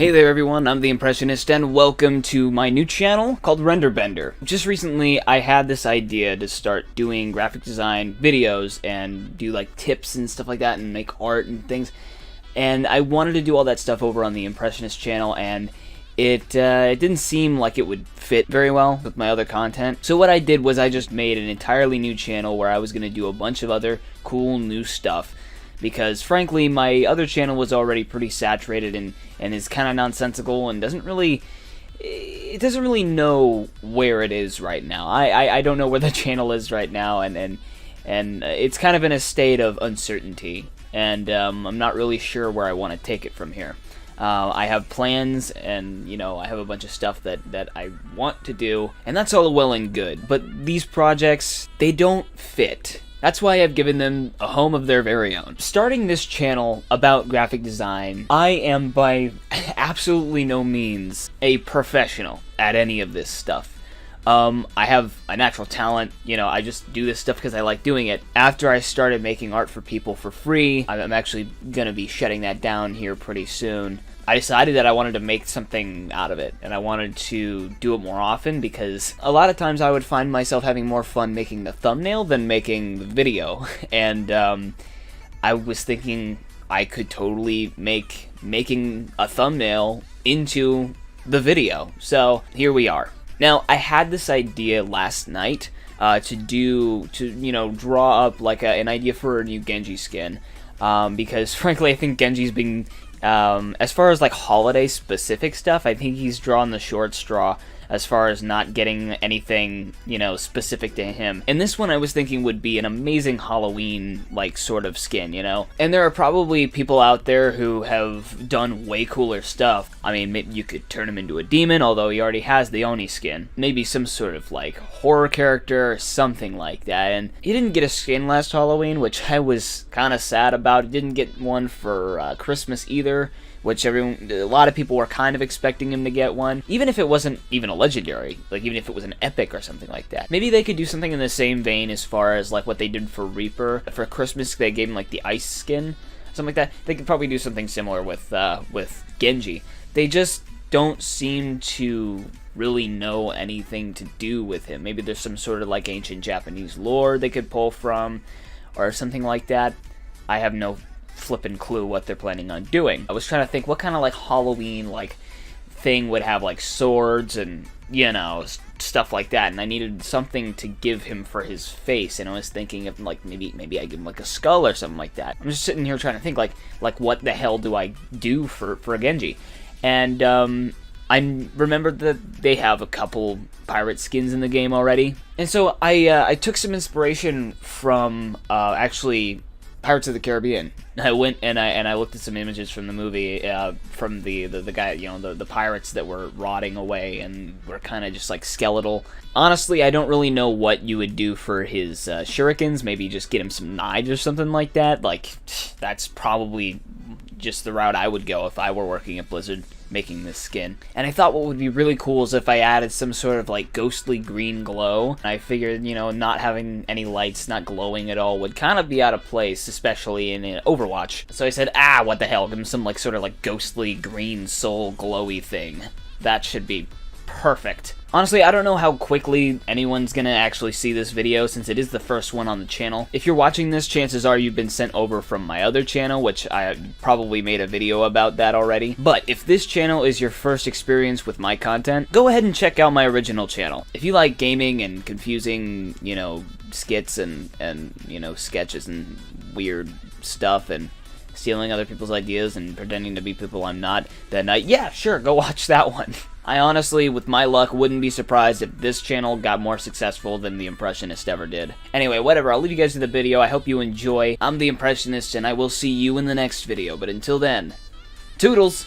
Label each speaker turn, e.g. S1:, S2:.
S1: Hey there everyone, I'm the Impressionist and welcome to my new channel called RenderBender. Just recently I had this idea to start doing graphic design videos and do like tips and stuff like that and make art and things. And I wanted to do all that stuff over on the Impressionist channel, and it didn't seem like it would fit very well with my other content. So what I did was I just made an entirely new channel where I was going to do a bunch of other cool new stuff. Because frankly, my other channel was already pretty saturated and is kind of nonsensical and doesn't really know where it is right now. I don't know where the channel is right now, and it's kind of in a state of uncertainty, and I'm not really sure where I want to take it from here. I have plans, and I have a bunch of stuff that I want to do, and that's all well and good, but these projects, they don't fit. That's why I've given them a home of their very own. Starting this channel about graphic design, I am by absolutely no means a professional at any of this stuff. I have a natural talent, I just do this stuff because I like doing it. After I started making art for people for free, I'm actually going to be shutting that down here pretty soon. I decided that I wanted to make something out of it, and I wanted to do it more often because a lot of times I would find myself having more fun making the thumbnail than making the video, and I was thinking I could totally make making a thumbnail into the video, so here we are. Now, I had this idea last night to draw up like an idea for a new Genji skin, because frankly I think Genji's been as far as like holiday specific stuff, I think he's drawn the short straw as far as not getting anything, specific to him. And this one I was thinking would be an amazing Halloween like sort of skin, And there are probably people out there who have done way cooler stuff. I mean, maybe you could turn him into a demon, although he already has the Oni skin. Maybe some sort of like horror character or something like that. And he didn't get a skin last Halloween, which I was kind of sad about. He didn't get one for Christmas either, which a lot of people were kind of expecting him to get one, even if it wasn't even a legendary, like even if it was an epic or something like that. Maybe they could do something in the same vein as far as like what they did for Reaper. For Christmas, they gave him like the ice skin, something like that. They could probably do something similar with Genji. They just don't seem to really know anything to do with him. Maybe there's some sort of like ancient Japanese lore they could pull from, or something like that. I have no flippin' clue what they're planning on doing. I was trying to think what kind of like Halloween like thing would have like swords and stuff like that, and I needed something to give him for his face, and I was thinking of like maybe I give him like a skull or something like that. I'm just sitting here trying to think like what the hell do I do for a Genji, and I remembered that they have a couple pirate skins in the game already, and so I took some inspiration from actually Pirates of the Caribbean. I went and I looked at some images from the movie, from the guy, the pirates that were rotting away and were kind of just like skeletal. Honestly, I don't really know what you would do for his shurikens. Maybe just get him some knives or something like that. Like, that's probably just the route I would go if I were working at Blizzard making this skin. And I thought what would be really cool is if I added some sort of like ghostly green glow. I figured, not having any lights, not glowing at all, would kind of be out of place, especially in OVERWATCH. So I said, what the hell, give him some like sort of like ghostly green soul glowy thing. That should be perfect. Honestly, I don't know how quickly anyone's gonna actually see this video since it is the first one on the channel. If you're watching this, chances are you've been sent over from my other channel, which I probably made a video about that already. But if this channel is your first experience with my content, go ahead and check out my original channel. If you like gaming and confusing, skits and sketches and weird stuff and stealing other people's ideas and pretending to be people I'm not, then yeah, sure, go watch that one. I honestly, with my luck, wouldn't be surprised if this channel got more successful than The Impressionist ever did. Anyway, whatever, I'll leave you guys to the video. I hope you enjoy. I'm The Impressionist, and I will see you in the next video. But until then, toodles!